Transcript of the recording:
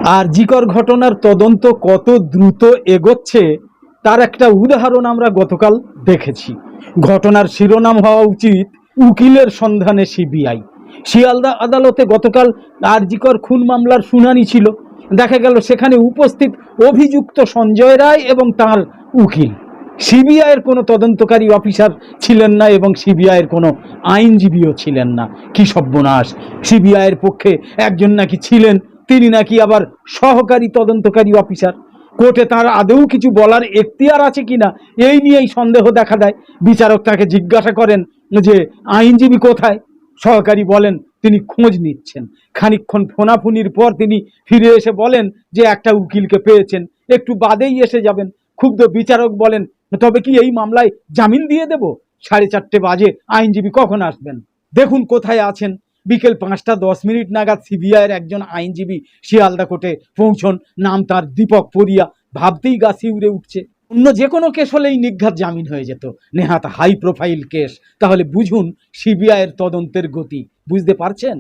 আরজিকর ঘটনার তদন্ত কত দ্রুত এগোচ্ছে তার একটা উদাহরণ আমরা গতকাল দেখেছি। ঘটনার শিরোনাম হওয়া উচিত উকিলের সন্ধানে সিবিআই। শিয়ালদা আদালতে গতকাল আরজিকর খুন মামলার শুনানি ছিল। দেখা গেল সেখানে উপস্থিত অভিযুক্ত সঞ্জয় রায় এবং তার উকিল। সিবিআইয়ের কোনো তদন্তকারী অফিসার ছিলেন না এবং সিবিআইয়ের কোনো আইনজীবীও ছিলেন না। কি সর্বনাশ! সিবিআইয়ের পক্ষে একজন নাকি ছিলেন, তিনি নাকি আবার সহকারী তদন্তকারী অফিসার। কোর্টে তার আদৌ কিছু বলার এখতিয়ার আছে কিনা এই নিয়েই সন্দেহ দেখা দেয়। বিচারক তাকে জিজ্ঞাসা করেন যে আইনজীবী কোথায়। সহকারী বলেন তিনি খোঁজ নিচ্ছেন। খানিকক্ষণ ফোনাফুনির পর তিনি ফিরে এসে বলেন যে একটা উকিলকে পেয়েছেন, একটু বাদেই এসে যাবেন। ক্ষুব্ধ বিচারক বলেন, তবে কি এই মামলায় জামিন দিয়ে দেব? 4:30 বাজে, আইনজীবী কখন আসবেন? দেখুন কোথায় আছেন। বিকেল 5:10 নাগাদ সিবিআইয়ের একজন আইনজীবী শিয়ালদা কোর্টে পৌঁছন। নাম তার দীপক পরিয়া। ভাবতেই গা শিউরে উঠছে। অন্য যে কোনো কেস হলেই নির্ঘাত জামিন হয়ে যেত, নেহাত হাই প্রোফাইল কেস। তাহলে বুঝুন সিবিআইয়ের তদন্তের গতি। বুঝতে পারছেন?